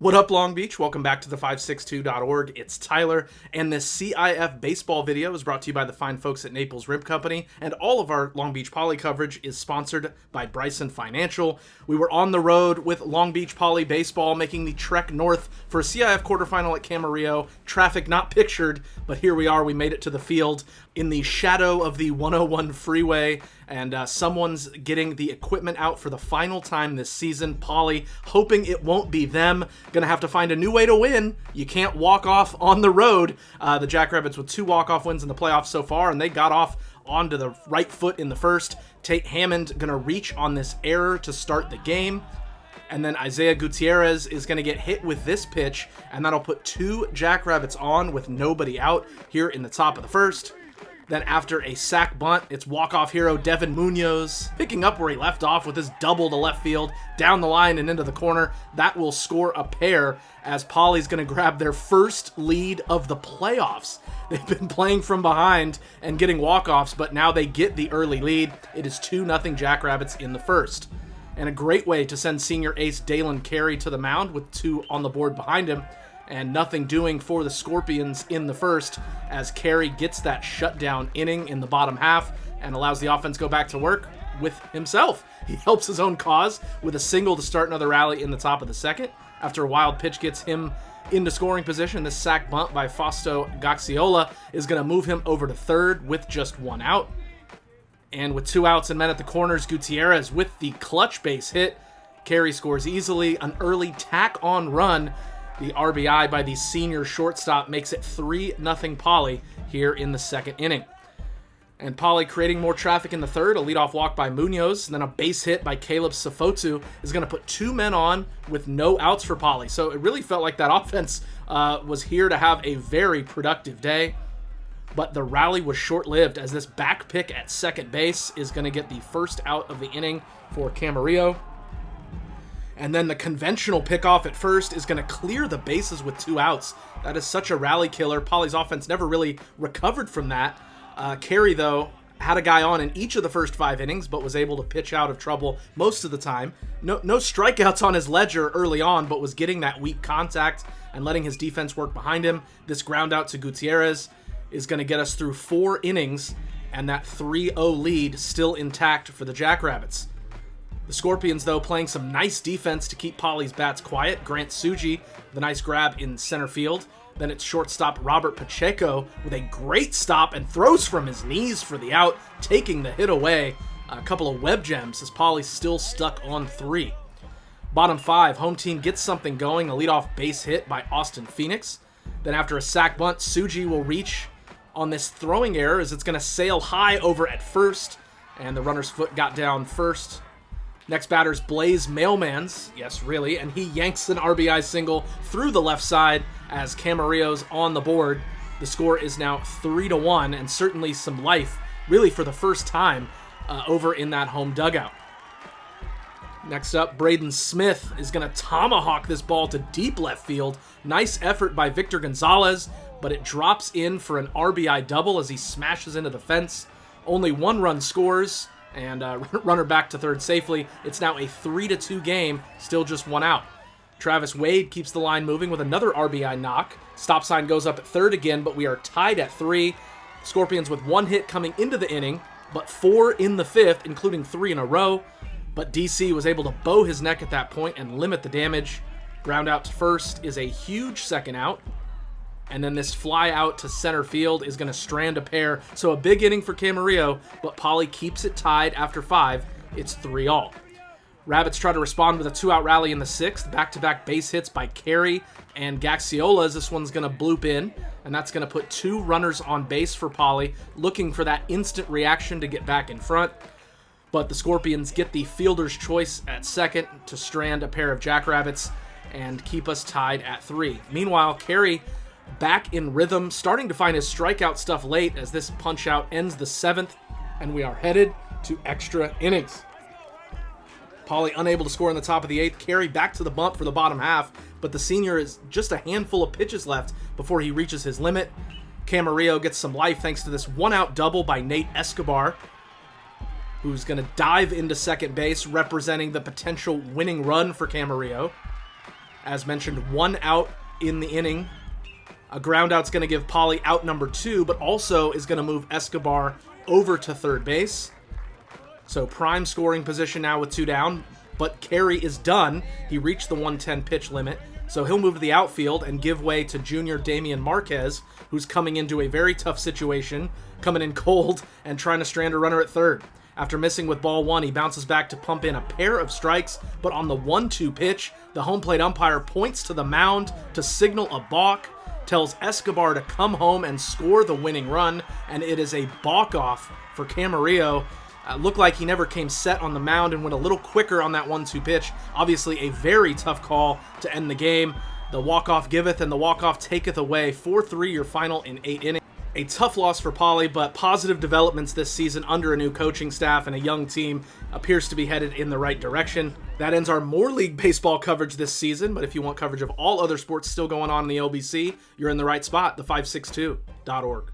What up, Long Beach? Welcome back to the 562.org. It's Tyler, and this CIF baseball video is brought to you by the fine folks at Naples Rib Company, and all of our Long Beach Poly coverage is sponsored by Bryson Financial. We were on the road with Long Beach Poly baseball, making the trek north for a CIF quarterfinal at Camarillo. Traffic not pictured, but here we are. We made it to the field in the shadow of the 101 freeway, and someone's getting the equipment out for the final time this season. Poly hoping it won't be them. Gonna have to find a new way to win. You can't walk off on the road. The Jackrabbits with 2 walk-off wins in the playoffs so far, and they got off onto the right foot in the first. Tate Hammond gonna reach on this error to start the game. And then Isaiah Gutierrez is going to get hit with this pitch, and that'll put 2 Jackrabbits on with nobody out here in the top of the first. Then after a sac bunt, it's walk-off hero Devin Munoz picking up where he left off with his double to left field, down the line and into the corner. That will score a pair as Poly's going to grab their first lead of the playoffs. They've been playing from behind and getting walk-offs, but now they get the early lead. It is 2-0 Jackrabbits in the first. And a great way to send senior ace Dalen Carey to the mound with 2 on the board behind him. And nothing doing for the Scorpions in the first as Carey gets that shutdown inning in the bottom half and allows the offense go back to work with himself. He helps his own cause with a single to start another rally in the top of the second. After a wild pitch gets him into scoring position, this sac bunt by Fausto Gaxiola is going to move him over to third with just 1 out. And with 2 outs and men at the corners, Gutierrez with the clutch base hit. Carey scores easily, an early tack-on run. The RBI by the senior shortstop makes it 3-0 Poly here in the second inning. And Poly creating more traffic in the third, a leadoff walk by Munoz, and then a base hit by Caleb Safotu is going to put 2 men on with no outs for Poly. So it really felt like that offense was here to have a very productive day. But the rally was short-lived as this back pick at second base is going to get the first out of the inning for Camarillo. And then the conventional pickoff at first is going to clear the bases with 2 outs. That is such a rally killer. Poly's offense never really recovered from that. Carey, though, had a guy on in each of the first 5 innings, but was able to pitch out of trouble most of the time. No strikeouts on his ledger early on, but was getting that weak contact and letting his defense work behind him. This ground out to Gutierrez is going to get us through 4 innings, and that 3-0 lead still intact for the Jackrabbits. The Scorpions, though, playing some nice defense to keep Poly's bats quiet. Grant Suji, the nice grab in center field. Then it's shortstop Robert Pacheco with a great stop and throws from his knees for the out, taking the hit away. A couple of web gems as Poly's still stuck on 3. Bottom 5, home team gets something going. A leadoff base hit by Austin Phoenix. Then after a sac bunt, Suji will reach on this throwing error as it's going to sail high over at first. And the runner's foot got down first. Next batter's Blaze Mailmans, yes, really, and he yanks an RBI single through the left side as Camarillo's on the board. The score is now 3-1, and certainly some life, really for the first time, over in that home dugout. Next up, Braden Smith is going to tomahawk this ball to deep left field. Nice effort by Victor Gonzalez, but it drops in for an RBI double as he smashes into the fence. Only 1 run scores, and runner back to third safely. It's now a 3-2 game, still just 1 out. Travis Wade keeps the line moving with another RBI knock. Stop sign goes up at third again, but we are tied at 3. Scorpions with 1 hit coming into the inning, but 4 in the 5th, including 3 in a row. But DC was able to bow his neck at that point and limit the damage. Ground out to first is a huge second out. And then this fly out to center field is going to strand a pair. So a big inning for Camarillo, but Poly keeps it tied after 5. It's 3-all. Rabbits try to respond with a 2-out rally in the 6th. Back-to-back base hits by Carey and Gaxiola as this one's going to bloop in. And that's going to put 2 runners on base for Poly, looking for that instant reaction to get back in front. But the Scorpions get the fielder's choice at second to strand a pair of Jackrabbits and keep us tied at 3. Meanwhile, Carey back in rhythm, starting to find his strikeout stuff late as this punch-out ends the 7th, and we are headed to extra innings. Poly unable to score in the top of the 8th. Carey back to the bump for the bottom half, but the senior is just a handful of pitches left before he reaches his limit. Camarillo gets some life thanks to this 1-out double by Nate Escobar, who's going to dive into second base, representing the potential winning run for Camarillo. As mentioned, 1 out in the inning. A ground out's going to give Pauly out number 2, but also is going to move Escobar over to third base. So prime scoring position now with 2 down, but carry is done. He reached the 110 pitch limit, so he'll move to the outfield and give way to junior Damian Marquez, who's coming into a very tough situation, coming in cold and trying to strand a runner at third. After missing with ball 1, he bounces back to pump in a pair of strikes, but on the 1-2 pitch, the home plate umpire points to the mound to signal a balk, tells Escobar to come home and score the winning run, and it is a balk off for Camarillo. Looked like he never came set on the mound and went a little quicker on that 1-2 pitch. Obviously a very tough call to end the game. The walk-off giveth and the walk-off taketh away. 4-3 your final in 8 innings. A tough loss for Pauly, but positive developments this season under a new coaching staff and a young team appears to be headed in the right direction. That ends our More League Baseball coverage this season, but if you want coverage of all other sports still going on in the LBC, you're in the right spot, the562.org.